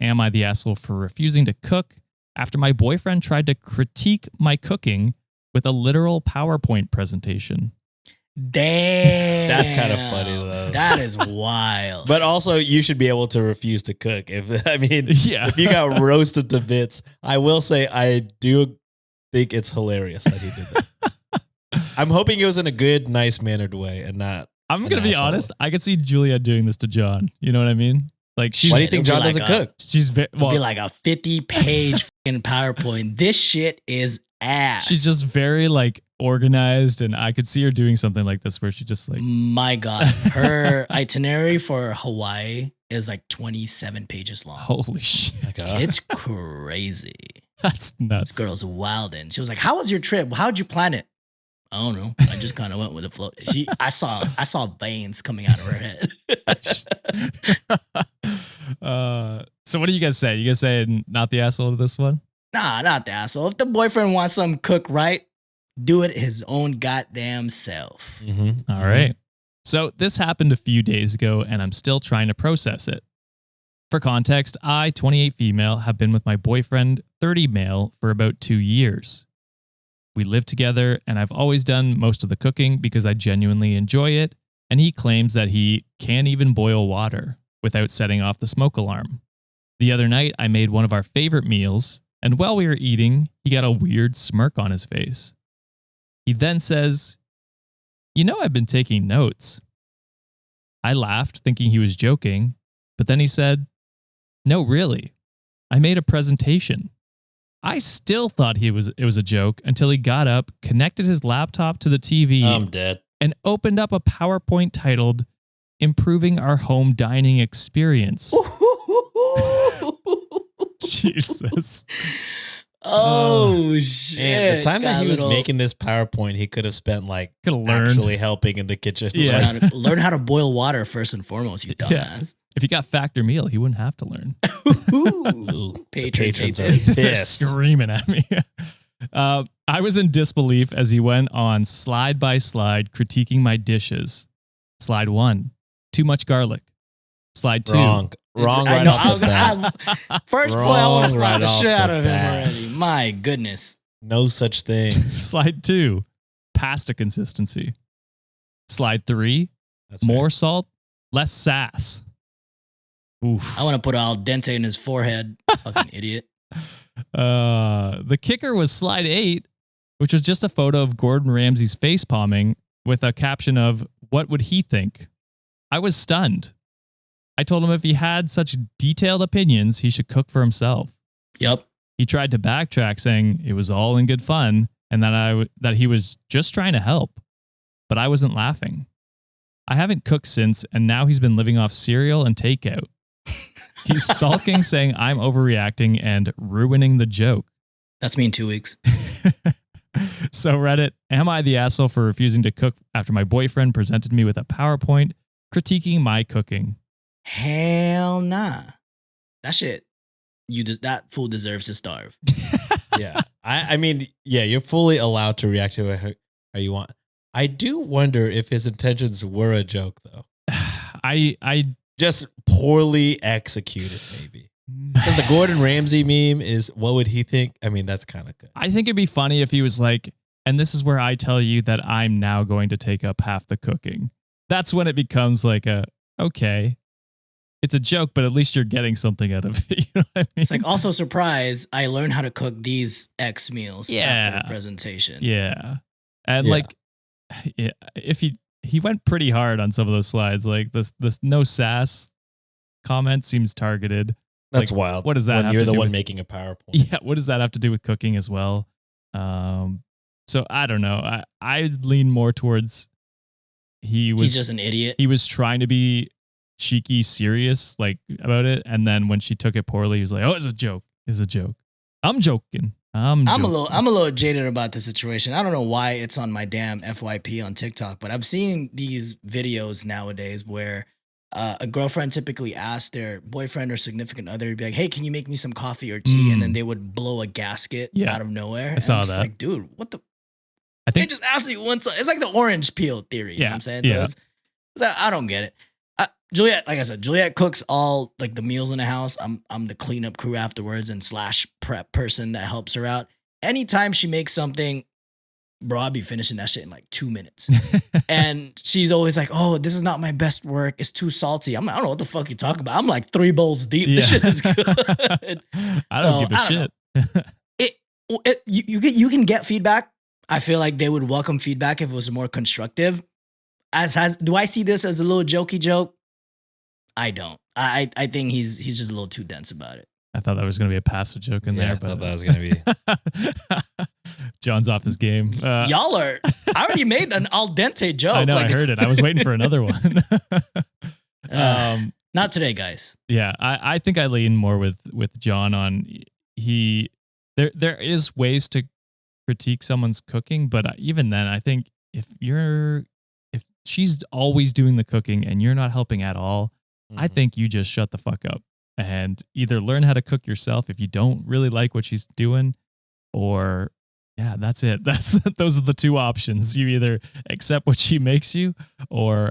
Am I the asshole for refusing to cook after my boyfriend tried to critique my cooking with a literal PowerPoint presentation? Damn. That's kind of funny, though. That is wild. But also, you should be able to refuse to cook. If you got roasted to bits, I will say I do think it's hilarious that he did that. I'm hoping it was in a good, nice mannered way and not. I'm going to be honest. I could see Julia doing this to John. You know what I mean? Like, why do you think John doesn't cook? It'll be like a 50-page fucking PowerPoint. This shit is ass. She's just very like organized, and I could see her doing something like this where she just like, my God, her itinerary for Hawaii is like 27 pages long. Holy shit. It's crazy. That's nuts. This girl's wildin'. She was like, how was your trip? How'd you plan it? I don't know. I just kind of went with the flow. I saw veins coming out of her head. So what do you guys say? You guys say not the asshole to this one? Nah, not the asshole. If the boyfriend wants something cooked right, do it his own goddamn self. Mm-hmm. All right. So this happened a few days ago, and I'm still trying to process it. For context, I, 28 female, have been with my boyfriend, 30 male, for about 2 years. We live together, and I've always done most of the cooking because I genuinely enjoy it, and he claims that he can't even boil water without setting off the smoke alarm. The other night, I made one of our favorite meals, and while we were eating, he got a weird smirk on his face. He then says, "You know I've been taking notes." I laughed, thinking he was joking, but then he said, "No, really. I made a presentation." I still thought it was a joke until he got up, connected his laptop to the TV, I'm dead, and opened up a PowerPoint titled "Improving Our Home Dining Experience." Jesus. Oh, shit. And the time that he was making this PowerPoint, he could have spent like actually helping in the kitchen. Yeah. Learn how to boil water first and foremost, you dumbass. Yeah. If he got Factor Meal, he wouldn't have to learn. Patrons are pissed. Screaming at me. I was in disbelief as he went on slide by slide critiquing my dishes. Slide 1, too much garlic. Slide 2. Wrong right off the bat. First boy, I want to slap the shit out of him already. My goodness. No such thing. Slide 2, pasta consistency. Slide 3, more salt, less sass. Oof. I want to put al dente in his forehead. Fucking idiot. The kicker was slide 8, which was just a photo of Gordon Ramsay's face palming with a caption of, "What would he think?" I was stunned. I told him if he had such detailed opinions, he should cook for himself. Yep. He tried to backtrack, saying it was all in good fun and that he was just trying to help. But I wasn't laughing. I haven't cooked since, and now he's been living off cereal and takeout. He's sulking, saying I'm overreacting and ruining the joke. That's me in 2 weeks. So Reddit, am I the asshole for refusing to cook after my boyfriend presented me with a PowerPoint critiquing my cooking? Hell nah. That shit, that fool deserves to starve. Yeah. I mean, yeah, you're fully allowed to react to it how you want. I do wonder if his intentions were a joke, though. I just poorly executed, maybe. Because the Gordon Ramsay meme is, what would he think? I mean, that's kind of good. I think it'd be funny if he was like, and this is where I tell you that I'm now going to take up half the cooking. That's when it becomes like okay, it's a joke, but at least you're getting something out of it. You know what I mean? It's like, also surprise, I learned how to cook these X meals after the presentation. Yeah. And if he went pretty hard on some of those slides, like this no sass comment seems targeted. That's like, wild. What does that have you're to the do one with, making a PowerPoint? Yeah, what does that have to do with cooking as well? So I don't know. I lean more towards he's just an idiot. He was trying to be cheeky, serious, like about it, and then when she took it poorly, he's like, "Oh, it's a joke. It's a joke. I'm joking. I'm a little jaded about the situation. I don't know why it's on my damn FYP on TikTok, but I've seen these videos nowadays where a girlfriend typically asks their boyfriend or significant other to be like, "Hey, can you make me some coffee or tea?" And then they would blow a gasket out of nowhere. I saw that. Like, dude, what the? I think they just asked you once. It's like the orange peel theory. You know what I'm saying? So I don't get it. Juliet, like I said, Juliet cooks all like the meals in the house. I'm the cleanup crew afterwards and / prep person that helps her out. Anytime she makes something, bro, I'll be finishing that shit in like 2 minutes. And she's always like, "Oh, this is not my best work. It's too salty." I'm like, "I don't know what the fuck you talking about. I'm like 3 bowls deep. This shit is good." I don't give a shit. You can get feedback. I feel like they would welcome feedback if it was more constructive. Do I see this as a little jokey joke? I don't. I think he's just a little too dense about it. I thought that was going to be a passive joke in there. I thought that was going to be. John's off his game. Y'all are. I already made an al dente joke. I know. I heard it. I was waiting for another one. Not today, guys. Yeah, I think I lean more with John on there is ways to critique someone's cooking, but even then, I think if she's always doing the cooking and you're not helping at all, I think you just shut the fuck up and either learn how to cook yourself if you don't really like what she's doing, or that's it. Those are the two options. You either accept what she makes you, or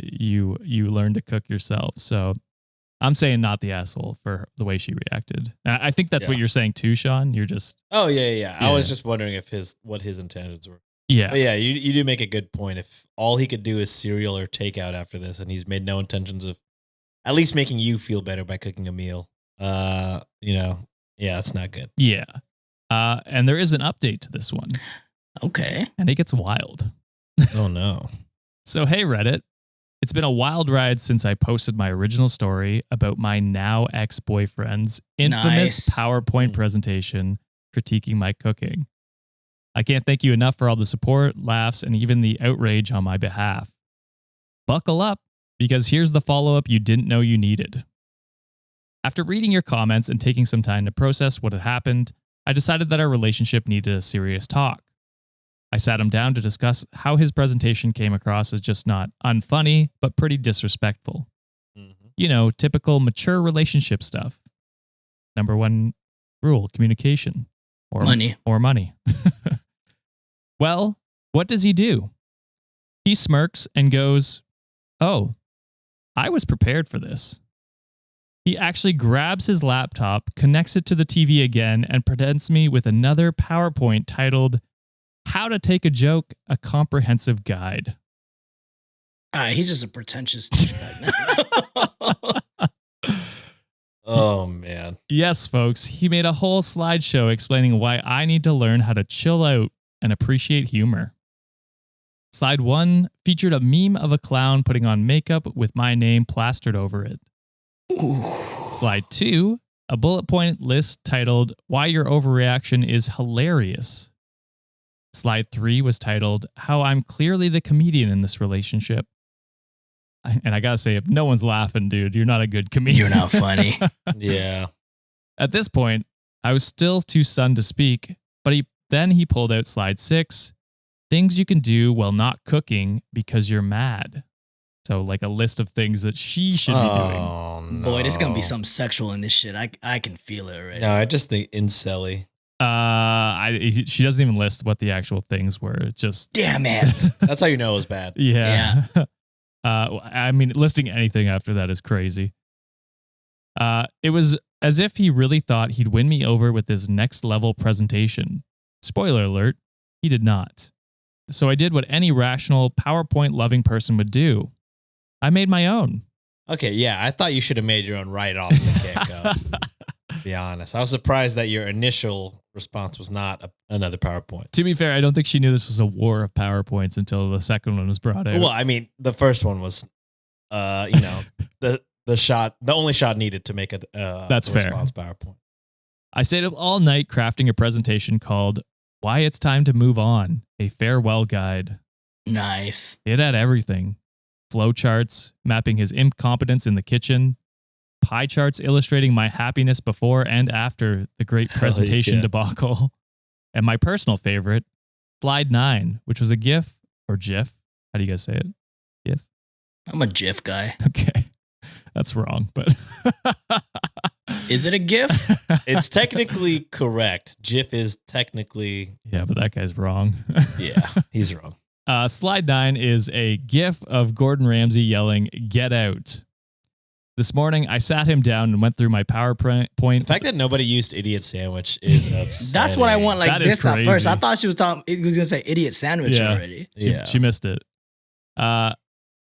you learn to cook yourself. So I'm saying not the asshole for the way she reacted. I think that's what you're saying too, Sean. You're just yeah. I was just wondering what his intentions were. Yeah. But yeah, you do make a good point. If all he could do is cereal or takeout after this, and he's made no intentions of at least making you feel better by cooking a meal, it's not good. Yeah. And there is an update to this one. Okay. And it gets wild. Oh, no. So, hey, Reddit. It's been a wild ride since I posted my original story about my now ex-boyfriend's infamous PowerPoint presentation critiquing my cooking. I can't thank you enough for all the support, laughs, and even the outrage on my behalf. Buckle up, because here's the follow-up you didn't know you needed. After reading your comments and taking some time to process what had happened, I decided that our relationship needed a serious talk. I sat him down to discuss how his presentation came across as just not unfunny, but pretty disrespectful. Typical mature relationship stuff. Number 1 rule, communication. Or money. Well, what does he do? He smirks and goes, "Oh, I was prepared for this." He actually grabs his laptop, connects it to the TV again, and presents me with another PowerPoint titled, "How to Take a Joke, a Comprehensive Guide." He's just a pretentious douchebag. Oh, man. Yes, folks. He made a whole slideshow explaining why I need to learn how to chill out and appreciate humor. Slide 1 featured a meme of a clown putting on makeup with my name plastered over it. Ooh. Slide 2, a bullet point list titled, "Why Your Overreaction is Hilarious." Slide 3 was titled, "How I'm Clearly the Comedian in This Relationship." And I gotta say, if no one's laughing, dude, you're not a good comedian. You're not funny. Yeah. At this point, I was still too stunned to speak, but he pulled out slide 6, things you can do while not cooking because you're mad. So like a list of things that she should be doing. No. Boy, there's gonna be some sexual in this shit. I can feel it already. No, I just think incelly. She doesn't even list what the actual things were. It's just damn it. That's how you know it was bad. Yeah. I mean, listing anything after that is crazy. It was as if he really thought he'd win me over with his next level presentation. Spoiler alert, he did not. So I did what any rational PowerPoint loving person would do. I made my own. Okay, yeah, I thought you should have made your own right off the get-go. To be honest, I was surprised that your initial response was not another PowerPoint. To be fair, I don't think she knew this was a war of PowerPoints until the second one was brought out. Well, I mean, the first one was, the only shot needed to make That's fair. Response PowerPoint. I stayed up all night crafting a presentation called "Why It's Time to Move On: A Farewell Guide." Nice. It had everything: flowcharts mapping his incompetence in the kitchen, pie charts illustrating my happiness before and after the great presentation debacle, and my personal favorite, slide 9, which was a GIF or GIF. How do you guys say it? GIF? I'm a GIF guy. Okay. That's wrong, but is it a GIF? It's technically correct. GIF is technically. Yeah, but that guy's wrong. Yeah, he's wrong. Slide 9 is a GIF of Gordon Ramsay yelling, "Get out." This morning, I sat him down and went through my PowerPoint. The fact that nobody used idiot sandwich is upsetting. That's what I want. Like That is this at crazy. first. I thought she was talking. He was gonna say idiot sandwich already. She missed it. I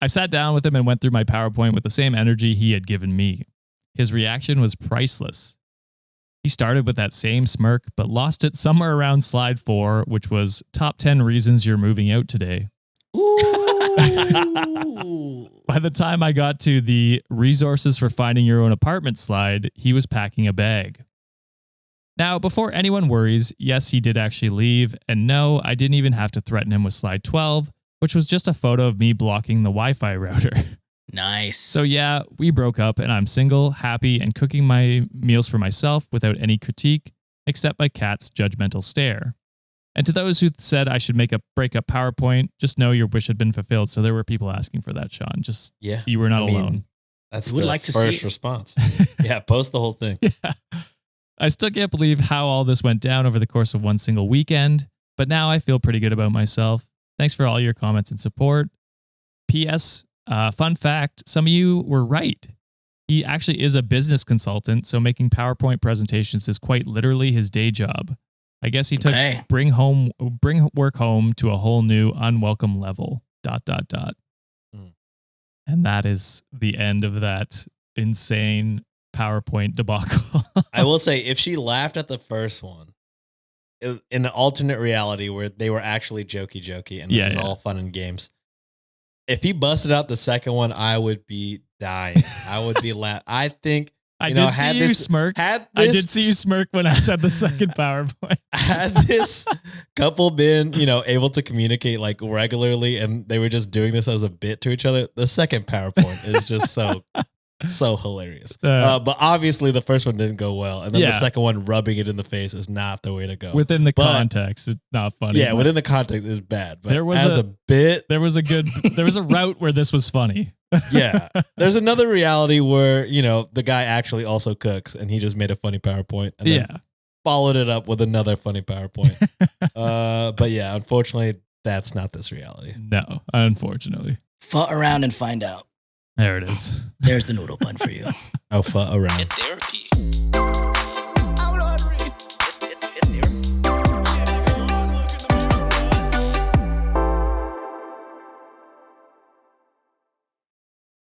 sat down with him and went through my PowerPoint with the same energy he had given me. His reaction was priceless. He started with that same smirk, but lost it somewhere around slide 4, which was top 10 reasons you're moving out today. Ooh. By the time I got to the resources for finding your own apartment slide, he was packing a bag. Now, before anyone worries, yes, he did actually leave. And no, I didn't even have to threaten him with slide 12, which was just a photo of me blocking the Wi-Fi router. Nice. So yeah, we broke up and I'm single, happy, and cooking my meals for myself without any critique, except my cat's judgmental stare. And to those who said I should make a breakup PowerPoint, just know your wish had been fulfilled. So there were people asking for that, Sean. Just, you were not alone. That's the first response. Yeah, post the whole thing. Yeah. I still can't believe how all this went down over the course of one single weekend, but now I feel pretty good about myself. Thanks for all your comments and support. P.S. Fun fact, some of you were right. He actually is a business consultant, so making PowerPoint presentations is quite literally his day job. I guess he took bring work home to a whole new unwelcome level. ... And that is the end of that insane PowerPoint debacle. I will say, if she laughed at the first one, in an alternate reality where they were actually jokey and this is all fun and games, if he busted out the second one, I would be dying. I would be laughing. I think I did see you smirk. I did see you smirk when I said the second PowerPoint. Had this couple been, able to communicate like regularly, and they were just doing this as a bit to each other, the second PowerPoint is just so hilarious. But obviously the first one didn't go well, and then the second one rubbing it in the face is not the way to go. Within the context, it's not funny. Yeah, within the context is bad. But there was a bit, there was a route where this was funny. Yeah. There's another reality where, the guy actually also cooks and he just made a funny PowerPoint and then followed it up with another funny PowerPoint. But yeah, unfortunately, that's not this reality. No, unfortunately. Fuck around and find out. There it is. There's the noodle pun for you. I'll fuck around. Get therapy.